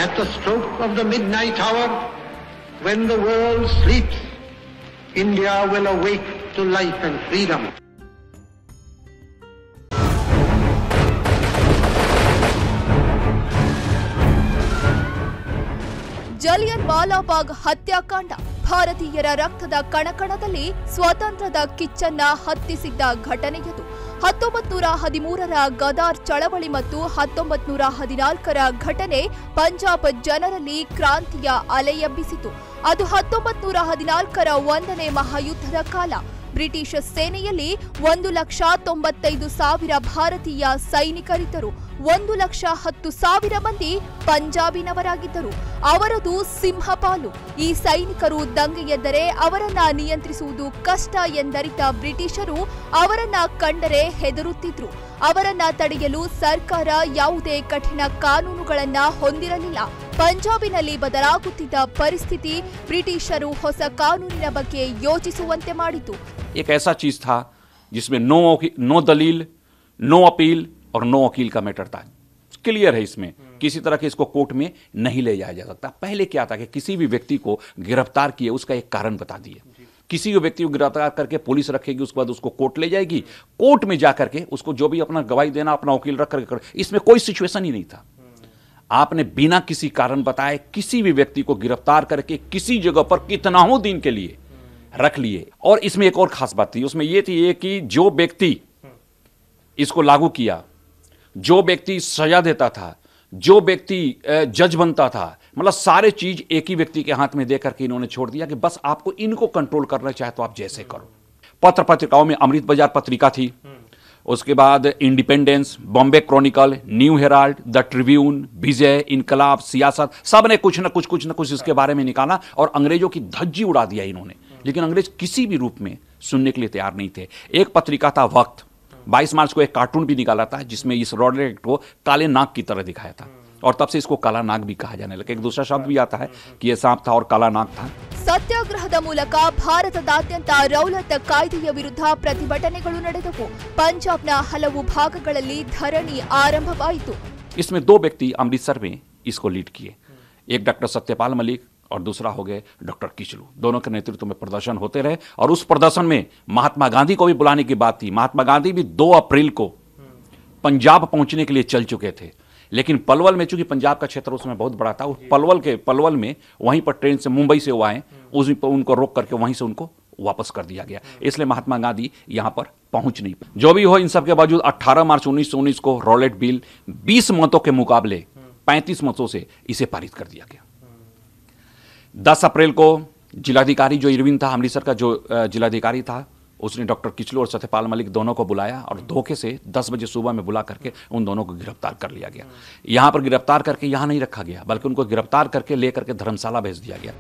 At the stroke of the midnight hour, when the world sleeps, India will awake to life and freedom. Jallian Walabagh ಹತ್ಯಾಕಾಂಡ ಭಾರತೀಯರ ರಕ್ತದ ಕಣಕಣದಲ್ಲಿ ಸ್ವಾತಂತ್ರ್ಯದ ಕಿಚ್ಚನ್ನ ಹತ್ತಿಸಿದ್ದ ಘಟನೆಯದು. 1913ರ ಗದಾರ್ ಚಳವಳಿ ಮತ್ತು 1914ರ ಘಟನೆ ಪಂಜಾಬ್ ಜನರಲ್ಲಿ ಕ್ರಾಂತಿಯ ಅಲೆಯಬ್ಬಿಸಿತು. ಅದು 1914ರ 1ನೇ ಮಹಾಯುದ್ಧದ ಕಾಲ. ಬ್ರಿಟಿಷ್ ಸೇನೆಯಲ್ಲಿ 1,95,000 ಭಾರತೀಯ ಸೈನಿಕರಿದ್ದರು. 1,10,000 ಮಂದಿ ಪಂಜಾಬಿನವರಾಗಿದ್ದರು. ಅವರದು ಸಿಂಹಪಾಲು. ಈ ಸೈನಿಕರು ದಂಗೆಯೆದ್ದರೆ ಅವರನ್ನ ನಿಯಂತ್ರಿಸುವುದು ಕಷ್ಟ ಎಂದರಿತ ಬ್ರಿಟಿಷರು ಅವರನ್ನ ಕಂಡರೆ ಹೆದರುತ್ತಿದ್ರು. ಅವರನ್ನ ತಡೆಯಲು ಸರ್ಕಾರ ಯಾವುದೇ ಕಠಿಣ ಕಾನೂನುಗಳನ್ನ ಹೊಂದಿರಲಿಲ್ಲ. ಪಂಜಾಬಿನಲ್ಲಿ ಬದಲಾಗುತ್ತಿದ್ದ ಪರಿಸ್ಥಿತಿ ಬ್ರಿಟಿಷರು ಹೊಸ ಕಾನೂನಿನ ಬಗ್ಗೆ ಯೋಚಿಸುವಂತೆ ಮಾಡಿತು. एक ऐसा चीज था जिसमें नो दलील, नो अपील और नो वकील का मैटर था. क्लियर है इसमें, किसी तरह के इसको कोर्ट में नहीं ले जाया जा सकता. पहले क्या था कि किसी भी व्यक्ति को गिरफ्तार किए उसका एक कारण बता दिए. किसी भी व्यक्ति को गिरफ्तार करके पुलिस रखेगी, उसके बाद उसको कोर्ट ले जाएगी. कोर्ट में जाकर के उसको जो भी अपना गवाही देना, अपना वकील रख करके, इसमें कोई सिचुएशन ही नहीं था. आपने बिना किसी कारण बताए किसी भी व्यक्ति को गिरफ्तार करके किसी जगह पर कितनाओं दिन के लिए रख लिए. और इसमें एक और खास बात थी, उसमें यह थी कि जो व्यक्ति इसको लागू किया, जो व्यक्ति सजा देता था, जो व्यक्ति जज बनता था, मतलब सारे चीज एक ही व्यक्ति के हाथ में देकर के इन्होंने छोड़ दिया कि बस आपको इनको कंट्रोल करना चाहे तो आप जैसे करो. पत्र पत्रिकाओं में अमृत बाजार पत्रिका थी, उसके बाद Independence, Bombay Chronicle, New Herald, the Tribune, Vijay, Inquilab, Siasat, सब ने कुछ न कुछ इसके बारे में निकाला और अंग्रेजों की धज्जी उड़ा दिया इन्होंने. लेकिन अंग्रेज किसी भी रूप में सुनने के लिए तैयार नहीं थे. एक पत्रिका था वक्त, 22 मार्च को एक कार्टून भी निकाला था जिसमें इस रॉलेट को काले नाग की तरह दिखाया था और तब से इसको काला नाग भी कहा जाने लगा. एक दूसरा शब्द भी आता है कि यह सांप था और काला नाग था. ಸತ್ಯಾಗ್ರಹದ ಮೂಲಕ ಭಾರತದಾದ್ಯಂತ ರೌಲತ್ ಕಾಯ್ದೆಯ ವಿರುದ್ಧ ಪ್ರತಿಭಟನೆಗಳು ನಡೆದವು. ಪಂಜಾಬ್ನ ಹಲವು ಭಾಗಗಳಲ್ಲಿ ಧರಣಿ ಆರಂಭವಾಯಿತು. इसमें दो व्यक्ति अमृतसर में इसको लीड किए. एक डॉक्टर सत्यपाल मलिक और दूसरा हो गए डॉक्टर किचलू. दोनों के नेतृत्व में प्रदर्शन होते रहे और उस प्रदर्शन में महात्मा गांधी को भी बुलाने की बात थी. महात्मा गांधी भी 2 अप्रैल को पंजाब पहुंचने के लिए चल चुके थे. लेकिन पलवल में, चूंकि पंजाब का क्षेत्र उसमें बहुत बड़ा था, पलवल में वहीं पर ट्रेन से मुंबई से वो आए, उनको रोक करके वहीं से उनको वापस कर दिया गया. इसलिए महात्मा गांधी यहां पर पहुंच नहीं पाए. जो भी हो, इन सब के बावजूद 18 मार्च 1919 को रॉलेट बिल 20 मतों के मुकाबले 35 मतों से इसे पारित कर दिया गया. 10 अप्रैल को जिलाधिकारी जो इरविन था, अमृतसर का जो जिलाधिकारी था, उसने डॉक्टर किचलू और सत्यपाल मलिक दोनों को बुलाया और धोखे से 10 बजे सुबह में बुला करके उन दोनों को गिरफ्तार कर लिया गया. यहां पर गिरफ्तार करके यहां नहीं रखा गया, बल्कि उनको गिरफ्तार करके लेकर के धर्मशाला भेज दिया गया.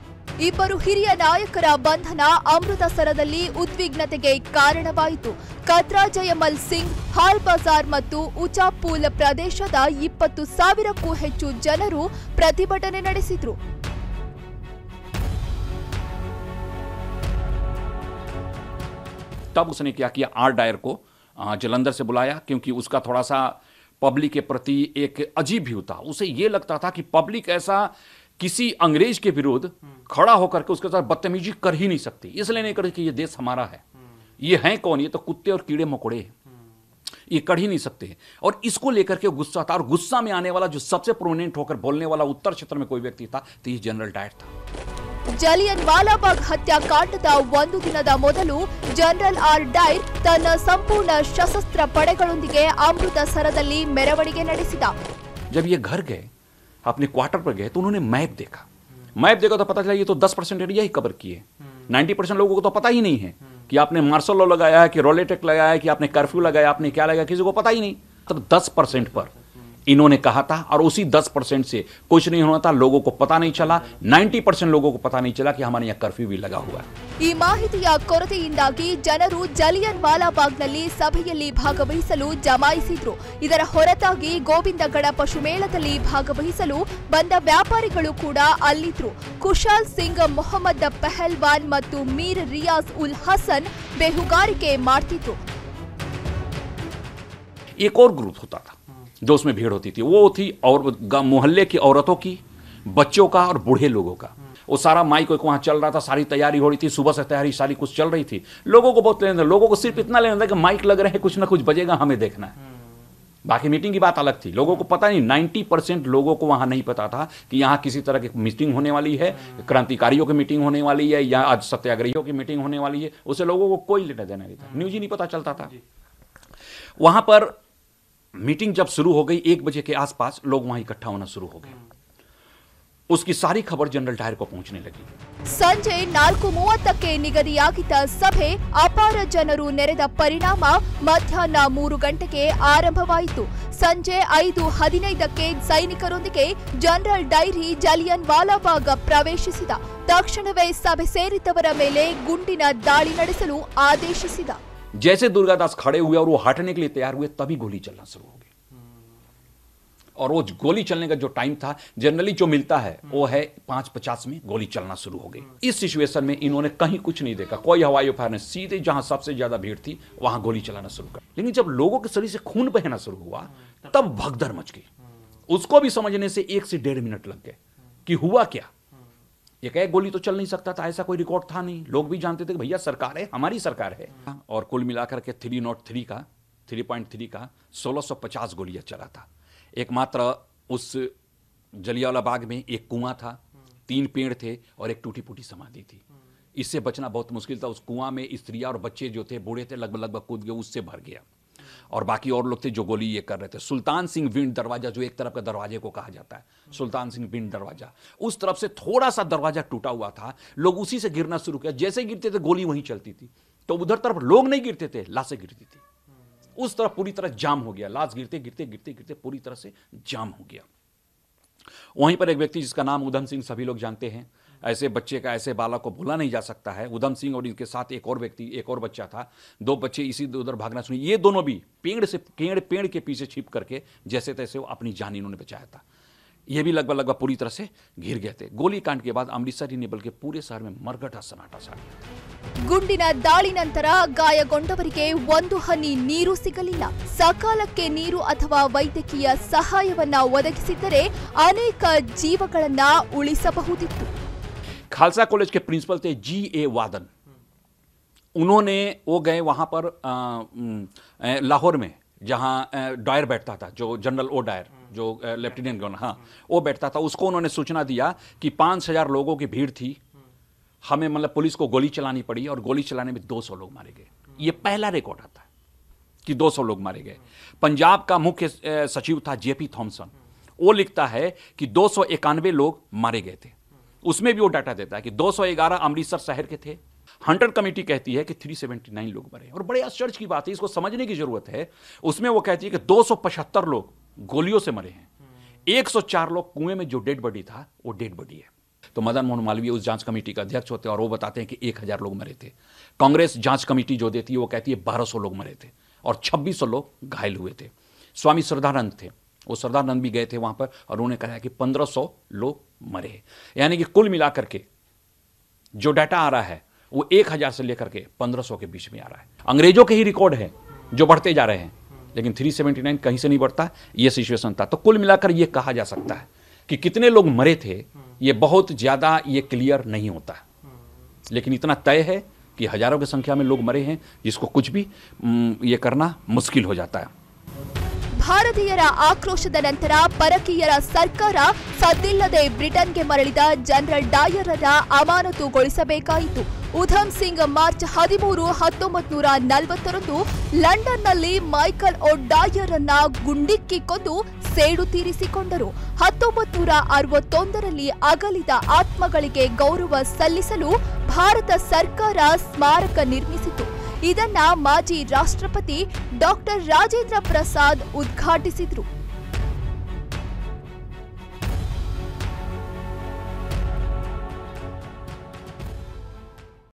ಇಬ್ಬರು ಹಿರಿಯ ನಾಯಕರ ಬಂಧನ ಅಮೃತಸರದಲ್ಲಿ ಉದ್ವಿಗ್ನತೆಗೆ ಕಾರಣವಾಯಿತು. ಕತ್ರಾ ಜಯಮಲ್ ಸಿಂಗ್, ಹಾಲ್ ಬಜಾರ್ ಮತ್ತು ಉಚಾಪೂಲ್ ಪ್ರದೇಶದ 20,000ಕ್ಕೂ ಹೆಚ್ಚು ಜನರು ಪ್ರತಿಭಟನೆ ನಡೆಸಿದ್ರು. तब उसने क्या किया, आर डायर को जलंधर से बुलाया, क्योंकि उसका थोड़ा सा पब्लिक के प्रति एक अजीब व्यू था. उसे यह लगता था कि पब्लिक ऐसा किसी अंग्रेज के विरुद्ध खड़ा होकर के उसके साथ बदतमीजी कर ही नहीं सकती. इसलिए नहीं कर कि ये देश हमारा है. ये हैं कौन? ये तो कुत्ते और कीड़े मकोड़े, ये कर ही नहीं सकते. और इसको लेकर के गुस्सा था. और गुस्सा में आने वाला जो सबसे प्रोमिनेंट होकर बोलने वाला उत्तर क्षेत्र में कोई व्यक्ति था तो ये जनरल डायर था. ಜಲಿಯನ್ ವಾಲಾಬಾಗ್ ಹತ್ಯಾಕಾಂಡದ ಒಂದು ದಿನದ ಮೊದಲು ಜನರಲ್ ಆರ್ ಡೈರ್ ತನ್ನ ಸಂಪೂರ್ಣ ಸಶಸ್ತ್ರ ಪಡೆಗಳೊಂದಿಗೆ ಅಮೃತಸರದಲ್ಲಿ ಮೆರವಣಿಗೆ ನಡೆಸಿದ. जब ये घर गए, अपने क्वार्टर पर गए, तो उन्होंने मैप देखा तो पता चला ये तो 10% एरिया ही कवर किए. 90% लोगों को तो पता ही नहीं है कि आपने मार्शल लॉ लगाया है, कि रॉलेट एक्ट लगाया है, कि आपने कर्फ्यू लगाया, आपने क्या लगाया, किसी को पता ही नहीं. तब 10% पर इन्होंने कहा था और उसी 10% से कुछ नहीं होना था. लोगों को पता नहीं चला, 90% लोगों को पता नहीं चला कि हमारे यहाँ कर्फ्यू भी लगा हुआ है. ಈ ಮಾಹಿತಿಯ ಕೊರತೆಯಿಂದಾಗಿ ಜನರು ಜಲಿಯನ್ ವಾಲಾಬಾಗ್ನಲ್ಲಿ ಸಭೆಯಲ್ಲಿ ಭಾಗವಹಿಸಲು ಜಮಾಯಿಸಿದ್ರು. ಇದರ ಹೊರತಾಗಿ ಗೋವಿಂದಗಡ ಪಶುಮೇಳದಲ್ಲಿ ಭಾಗವಹಿಸಲು ಬಂದ ವ್ಯಾಪಾರಿಗಳು ಕೂಡ ಅಲ್ಲಿದ್ರು. ಕುಶಾಲ್ ಸಿಂಗ್, ಮೊಹಮ್ಮದ್ ಪೆಹಲ್ವಾನ್ ಮತ್ತು ಮೀರ್ ರಿಯಾಜ್ ಉಲ್ ಹಸನ್ ಬೇಹುಗಾರಿಕೆ ಮಾಡ್ತಿದ್ರು. एक और ग्रुप होता था जो उसमें भीड़ होती थी, वो थी और मोहल्ले की औरतों की, बच्चों का और बूढ़े लोगों का। वो सारा माइक वहां चल रहा था, सारी तैयारी हो रही थी, सुबह से तैयारी सारी कुछ चल रही थी। लोगों को बहुत लेना था, लोगों को सिर्फ इतना लेना था कि माइक लग रहे हैं, कुछ ना कुछ बजेगा, हमें देखना है। बाकी मीटिंग की बात अलग थी, लोगों को पता नहीं, 90% लोगों को वहां नहीं पता था कि यहां किसी तरह की मीटिंग होने वाली है, क्रांतिकारियों की मीटिंग होने वाली है या आज सत्याग्रहियों की मीटिंग होने वाली है। उसे लोगों को कोई लेना देना नहीं था, न्यूज ही नहीं पता चलता था। वहां पर मीटिंग जब शुरू हो गई 1 बजे के आसपास लोग वहां इकट्ठा होना शुरू हो गए। उसकी सारी खबर जनरल डायर को पहुंचने लगी। ಸಂಜೆ 4:30ಕ್ಕೆ ನಿಗದಿಯಾಗಿದ್ದ ಸಭೆ ಅಪಾರ ಜನರು ನೆರೆದ ಪರಿಣಾಮ ಮಧ್ಯಾಹ್ನ 3 ಗಂಟೆಗೆ ಆರಂಭವಾಯಿತು. ಸಂಜೆ 5:15ಕ್ಕೆ ಸೈನಿಕರೊಂದಿಗೆ ಜನರಲ್ ಡೈರಿ ಜಲಿಯನ್ ವಾಲಾಬಾಗ್ ಪ್ರವೇಶಿಸಿದ. ತಕ್ಷಣವೇ ಸಭೆ ಸೇರಿದ್ದವರ ಮೇಲೆ ಗುಂಡಿನ ದಾಳಿ ನಡೆಸಲು ಆದೇಶಿಸಿದ. जैसे दुर्गादास खड़े हुए और वो हटने के लिए तैयार हुए तभी गोली चलना शुरू हो गई। और वो गोली चलने का जो टाइम था जनरली जो मिलता है वो है 5:50 में गोली चलना शुरू हो गई। इस सिचुएशन में इन्होंने कहीं कुछ नहीं देखा, कोई हवाई फायर नहीं, सीधे जहां सबसे ज्यादा भीड़ थी वहां गोली चलाना शुरू कर। लेकिन जब लोगों के शरीर से खून बहना शुरू हुआ तब भगदड़ मच गई। उसको भी समझने से 1 से 1.5 मिनट लग गए कि हुआ क्या। एक गोली तो चल नहीं सकता था, ऐसा कोई रिकॉर्ड था नहीं। लोग भी जानते थे कि भैया सरकार है, हमारी सरकार है। और कुल मिलाकर के 303 का 3.3 का 1650 गोलियां चला था। एकमात्र उस जलियांवाला बाग में एक कुआं था, 3 पेड़ थे और एक टूटी फूटी समाधि थी। इससे बचना बहुत मुश्किल था। उस कुआं में स्त्रियां और बच्चे जो थे, बूढ़े थे, लगभग कूद गए, उससे भर गया। और बाकी और लोग थे जो गोली ये कर रहे थे। सुल्तान सिंह विंड दरवाजा, जो एक तरफ का दरवाजे को कहा जाता है सुल्तान सिंह विंड दरवाजा, उस तरफ से थोड़ा सा दरवाजा टूटा हुआ था, लोग उसी से गिरना शुरू किया। जैसे गिरते थे गोली वहीं चलती थी। तो उधर तरफ लोग नहीं गिरते थे, लाशें गिरती थी। उस तरफ पूरी तरह जाम हो गया, लाश गिरते गिरते गिरते गिरते पूरी तरह से जाम हो गया। वहीं पर एक व्यक्ति जिसका नाम उधम सिंह सभी लोग जानते हैं। ऐसे बच्चे का, ऐसे बालक को भूला नहीं जा सकता है। उधम सिंह और इनके साथ एक और व्यक्ति, एक और बच्चा था। 2 बच्चे इसी उधर भागना शुरू। ये दोनों भी पेड़ के पीछे छिप करके जैसे तैसे वो अपनी जान इन्होंने बचाया था। ये भी लगभग पूरी तरह से घिर गए थे। गोलीकांड के बाद अमृतसर ही नहीं बल्कि पूरे शहर में मरगटा सन्नाटा छा गया। ಗುಂಡಿನ ದಾಳಿ ನಂತರ ಗಾಯಗೊಂಡವರಿಗೆ ಒಂದು ಹನಿ ನೀರು ಸಿಗಲಿಲ್ಲ. ಸಕಾಲಕ್ಕೆ ನೀರು ಅಥವಾ ವೈದ್ಯಕೀಯ ಸಹಾಯವನ್ನ ಒದಗಿಸಿದ್ದರೆ ಅನೇಕ ಜೀವಗಳನ್ನ ಉಳಿಸಬಹುದಿತ್ತು. खालसा कॉलेज के प्रिंसिपल थे G.A. वादन। उन्होंने वो गए वहां पर लाहौर में, जहां डायर बैठता था, जो जनरल ओ डायर, जो लेफ्टिनेंट गवर्नर, हाँ वो बैठता था। उसको उन्होंने सूचना दिया कि 5000 लोगों की भीड़ थी, हमें मतलब पुलिस को गोली चलानी पड़ी और गोली चलाने में 200 लोग मारे गए। ये पहला रिकॉर्ड आता है कि 200 लोग मारे गए। पंजाब का मुख्य सचिव था J.P. थॉमसन। वो लिखता है कि 291 लोग मारे गए थे। उसमें भी वो डाटा देता है कि 211 अमृतसर शहर के थे। हंटर कमेटी कहती है कि 379 लोग मरे। और बड़े आश्चर्य की बात है, इसको समझने की जरूरत है। उसमें वो कहती है कि 275 लोग गोलियों से मरे हैं, 104 लोग कुएं में जो डेड बॉडी था वो डेड बॉडी है। तो मदन मोहन मालवीय उस जांच कमेटी का अध्यक्ष होते हैं और वो बताते हैं कि 1000 लोग मरे थे। कांग्रेस जांच कमेटी जो देती है वो कहती है 1200 लोग मरे थे और 2600 लोग घायल हुए थे। स्वामी श्रद्धानंद थे, वो श्रद्धानंद भी गए थे वहां पर और उन्होंने कहा कि 1500 लोग मरे। यानी कि कुल मिलाकर के जो डाटा आ रहा है वो 1000 से लेकर के 1500 के बीच में आ रहा है। अंग्रेजों के ही रिकॉर्ड है जो बढ़ते जा रहे हैं, लेकिन 379 कहीं से नहीं बढ़ता। ये सिचुएशन था। तो कुल मिलाकर ये कहा जा सकता है कि कितने लोग मरे थे ये बहुत ज्यादा ये क्लियर नहीं होता, लेकिन इतना तय है कि हजारों की संख्या में लोग मरे हैं, जिसको कुछ भी ये करना मुश्किल हो जाता है। ಭಾರತೀಯರ ಆಕ್ರೋಶದ ನಂತರ ಪರಕೀಯರ ಸರ್ಕಾರ ಸದ್ದಿಲ್ಲದೆ ಬ್ರಿಟನ್ಗೆ ಮರಳಿದ ಜನರಲ್ ಡಾಯರ್ ಅನ್ನ ಅಮಾನತುಗೊಳಿಸಬೇಕಾಯಿತು. ಉಧಮ್ ಸಿಂಗ್ ಮಾರ್ಚ್ 13, 1940ರಂದು ಲಂಡನ್ನಲ್ಲಿ ಮೈಕಲ್ ಒ ಡಾಯರ್ ಅನ್ನ ಗುಂಡಿಕ್ಕಿ ಕೊಂದು ಸೇಡು ತೀರಿಸಿಕೊಂಡರು. 1961ರಲ್ಲಿ ಅಗಲಿದ ಆತ್ಮಗಳಿಗೆ ಗೌರವ ಸಲ್ಲಿಸಲು ಭಾರತ ಸರ್ಕಾರ ಸ್ಮಾರಕ ನಿರ್ಮಿಸಿತು. ಇದನ್ನ ಮಾಜಿ ರಾಷ್ಟ್ರಪತಿ ಡಾಕ್ಟರ್ ರಾಜೇಂದ್ರ ಪ್ರಸಾದ್ ಉದ್ಘಾಟಿಸಿದ್ರು.